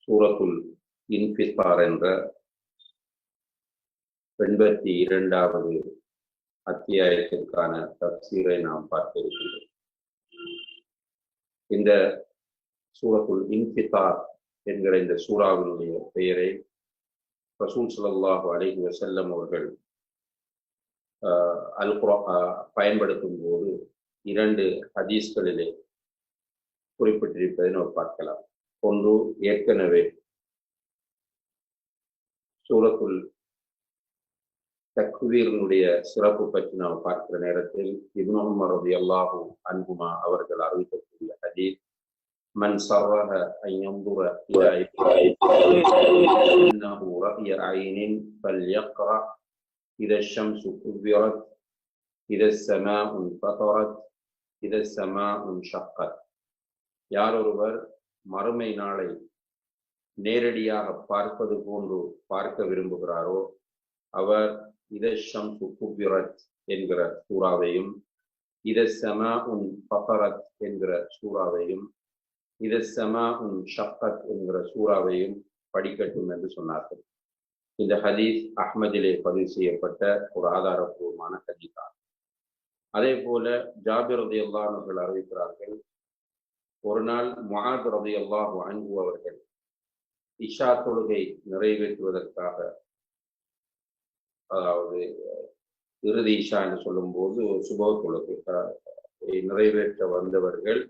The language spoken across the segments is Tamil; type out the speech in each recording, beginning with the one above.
சூரத்துல் இன்ஃபித்தார் என்ற 82வது அத்தியாயத்திற்கான தஃசீரை நாம் பார்க்க இருக்கின்றோம். இந்த சூரத்துல் இன்ஃபித்தார் என்கிற இந்த சூறாவினுடைய பெயரை ரசூல் ஸல்லல்லாஹு அலைஹி வஸல்லம் அவர்கள் பயன்படுத்தும் போது 2 ஹதீஸ்களிலே குறிப்பிட்டிருப்பதை நாம் பார்க்கலாம். ஒன்று, ஏற்கனவே சூரத்துல் தக்வீரினுடைய சிறப்பு பற்றி நாம் பார்க்கிற நேரத்தில் இப்னு உமர் ரலியல்லாஹு அன்ஹுமா அவர்கள் அறிவிக்கக்கூடிய ஹதீஸ், மன் சர்ரஹ அன் யன்துர இலா இன்னஹு ரஅய ஐனின் ஃபல்யக்ரா இதா ஷம்ஸு குவ்விரத் இதா ஸமாஉ ஃபதரத் இதா ஸமாஉ ஷக்கத். யாரொருவர் மறுமை நாளை நேரடியாக பார்ப்பது போன்று பார்க்க விரும்புகிறாரோ அவர் இதா ஷம்ஸு குவ்விரத் என்கிற சூறாவையும் இதா ஸமாஉ ஃபதரத் என்கிற சூறாவையும் இதா ஸமாஉ ஷக்கத் என்கிற சூறாவையும் படிக்கட்டும் என்று சொன்னார்கள். இந்த ஹதீஸ் அஹ்மதிலே பதிவு செய்யப்பட்ட ஒரு ஆதாரபூர்வமான ஹதீஸ் ஆகும். அதே போல ஜாபிர் ரலியல்லாஹு அன்ஹு அவர்கள் அறிவிக்கிறார்கள், ஒரு நாள் முஆத் ரலியல்லாஹு அன்ஹு அவர்கள் இஷா தொழுகை நிறைவேற்றுவதற்காக, அதாவது இறுதி இஷா என்று சொல்லும் போது சுபஹ் தொழுகை நிறைவேற்ற வந்தவர்கள்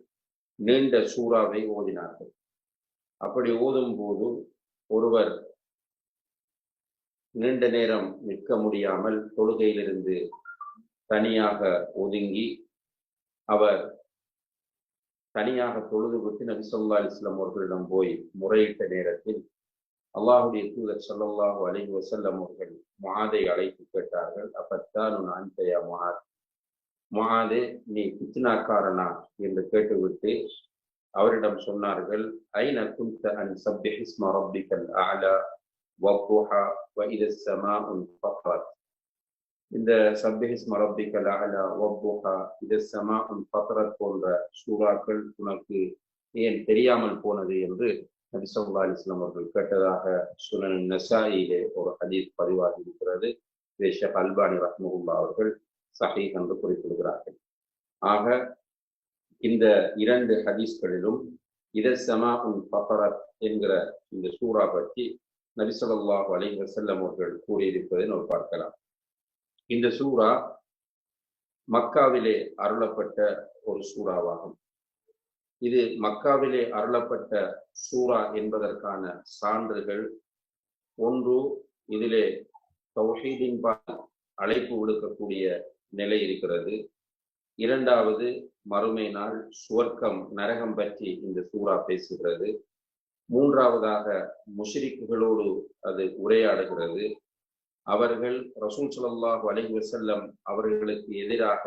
நீண்ட சூறாவை ஓதினார்கள். அப்படி ஓதும் போது ஒருவர் நீண்ட நேரம் நிற்க முடியாமல் தொழுகையிலிருந்து தனியாக ஒதுங்கி அவர் தனியாக தொழுது விட்டு நபி ஸல்லல்லாஹு அலைஹி வஸல்லம் அவர்களிடம் போய் முறையிட்ட நேரத்தில் அல்லாஹுடைய தூதர் ஸல்லல்லாஹு அலைஹி வஸல்லம் அவர்கள் முஆதை அழைத்து கேட்டார்கள், அப்பத்தானு அன்த யா முஆத், முஆதே நீ ஃபித்னாக்காரனா என்று கேட்டுவிட்டு அவரிடம் சொன்னார்கள், ஐன குன்த அன் சப்பிஹ் இஸ்ம ரப்பிக்கல் அஅலா வத்துஹா வஇதா ஸமாஉ ஃபத்ரத். இந்த சப்பிஹ் இஸ்ம ரப்பிக்கல் அஅலா வத்துஹா இதா ஸமாஉ ஃபத்ரத் போன்ற சூறாக்கள் உனக்கு ஏன் தெரியாமல் போனது என்று நபி ஸல்லல்லாஹு அலைஹி வஸல்லம் அவர்கள் கேட்டதாக சுனன் நஸாயிலே ஒரு ஹதீஸ் பதிவாகி இருக்கிறது. இதை ஷேக் அல்பானி ரஹ்மத்துல்லாஹி அவர்கள் சஹீஹ் என்று குறிப்பிடுகிறார்கள். ஆக இந்த 2 ஹதீஸ்களிலும் இதா ஸமாஉ ஃபத்ரத் என்கிற இந்த சூறா பற்றி நபி ஸல்லல்லாஹு அலைஹி வஸல்லம் அவர்கள் கூறியிருப்பதை நாம் பார்க்கலாம். இந்த சூறா மக்காவிலே அருளப்பட்ட ஒரு சூறாவாகும். இது மக்காவிலே அருளப்பட்ட சூறா என்பதற்கான சான்றுகள், ஒன்று, இதிலே தௌஹீதின் பால் அழைப்பு விடுக்கக்கூடிய நிலை இருக்கிறது. இரண்டாவது, மறுமை நாள், சுவர்க்கம், நரகம் பற்றி இந்த சூறா பேசுகிறது. மூன்றாவதாக, முஷ்ரிக்குகளோடு அது உரையாடுகிறது. அவர்கள் ரசூல் ஸல்லல்லாஹு அலைஹி வஸல்லம் அவர்களுக்கு எதிராக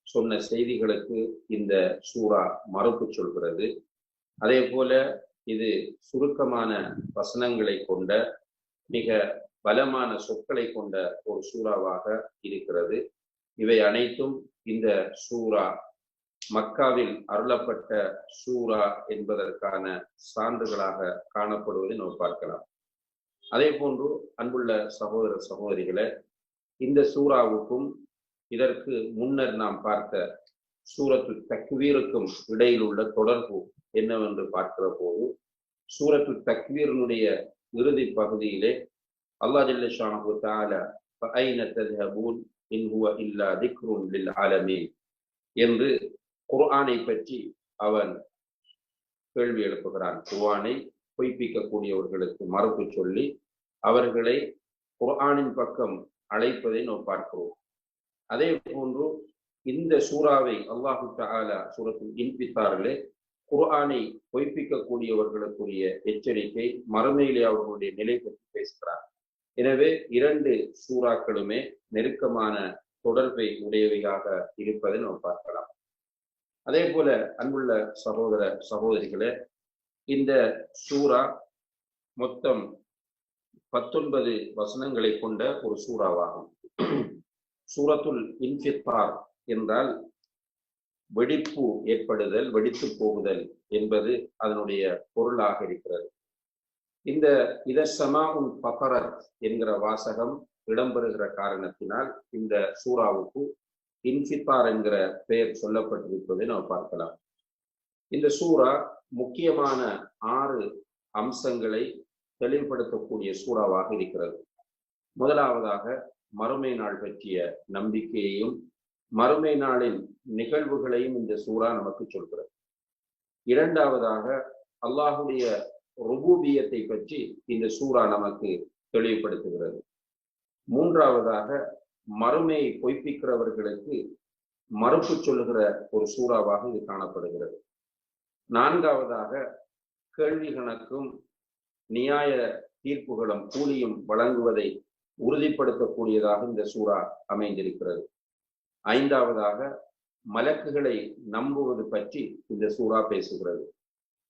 சொன்ன செய்திகளுக்கு இந்த சூறா மறுப்பு சொல்கிறது. அதே போல இது சுருக்கமான வசனங்களை கொண்ட, மிக பலமான சொற்களை கொண்ட ஒரு சூறாவாக இருக்கிறது. இவை அனைத்தும் இந்த சூறா மக்காவில் அருளப்பட்ட சூறா என்பதற்கான சான்றுகளாக காணப்படுவதை நாம் பார்க்கலாம். அதே போன்று அன்புள்ள சகோதர சகோதரிகளே, இந்த சூறாவுக்கும் இதற்கு முன்னர் நாம் பார்த்த சூரத்துல் தக்வீருக்கும் இடையில் உள்ள தொடர்பு என்னவென்று பார்க்கிற போது, சூரத்துல் தக்வீரினுடைய இறுதி பகுதியிலே அல்லாஹ் ஜல்ல ஷானஹு தஆலா ஃபஐன தذهبون இன் ஹுவ இல்லா திக்ருன் லில் ஆலமீன் என்று குர்ஆனை பற்றி அவன் கேள்வி எழுப்புகிறான். குர்ஆனை பொய்ப்பிக்கக்கூடியவர்களுக்கு மறுப்பு சொல்லி அவர்களை குர்ஆனின் பக்கம் அழைப்பதை நாம் பார்க்கிறோம். அதே போன்று இந்த சூறாவை அல்லாஹு தஆலா சூரத்துல் இன்ஃபித்தாரிலே குர்ஆனை பொய்ப்பிக்கக்கூடியவர்களுக்குரிய எச்சரிக்கை, மறுமையிலே அவர்களுடைய நிலை பற்றி பேசுகிறார். எனவே 2 சூறாக்களுமே நெருக்கமான தொடர்பை உடையவையாக இருப்பதை நாம் பார்க்கலாம். அதே போல அன்புள்ள சகோதர சகோதரிகளே, இந்த சூறா மொத்தம் 19 வசனங்களை கொண்ட ஒரு சூறாவாகும். சூரத்துல் இன்ஃபித்தார் என்றால் வெடிப்பு ஏற்படுதல், வெடித்து போகுதல் என்பது அதனுடைய பொருளாக இருக்கிறது. இந்த இதசமாஉன் ஃபதரத் என்கிற வாசகம் இடம்பெறுகிற காரணத்தினால் இந்த சூறாவுக்கு இன்ஃபித்தார் என்கிற பெயர் சொல்லப்பட்டிருப்பதை நாம் பார்க்கலாம். இந்த சூறா முக்கியமான 6 அம்சங்களை தெளிவுபடுத்தக்கூடிய சூறாவாக இருக்கிறது. முதலாவதாக மறுமை நாள் பற்றிய நம்பிக்கையையும் மறுமை நாளின் நிகழ்வுகளையும் இந்த சூறா நமக்கு சொல்கிறது. இரண்டாவதாக அல்லாஹுடைய ருபூபியத்தை பற்றி இந்த சூறா நமக்கு தெளிவுபடுத்துகிறது. மூன்றாவதாக மறுமையை பொய்ப்பிக்கிறவர்களுக்கு மறுப்பு சொல்லுகிற ஒரு சூறாவாக இது காணப்படுகிறது. நான்காவதாக கேள்வி கணக்கும் நியாய தீர்ப்புகளும் கூலியும் வழங்குவதை உறுதிப்படுத்தக்கூடியதாக இந்த சூறா அமைந்திருக்கிறது. ஐந்தாவதாக மலக்குகளை நம்புவது பற்றி இந்த சூறா பேசுகிறது.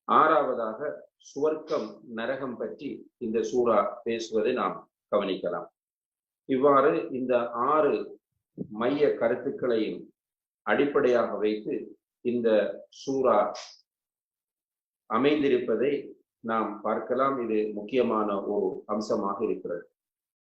ஆறாவதாக சுவர்க்கம் நரகம் பற்றி இந்த சூறா பேசுவதை நாம் கவனிக்கலாம். இவ்வாறு இந்த 6 மைய கருத்துக்களையும் அடிப்படையாக வைத்து இந்த சூறா அமைந்திருப்பதை நாம் பார்க்கலாம். இது முக்கியமான ஒரு அம்சமாக இருக்கிறது.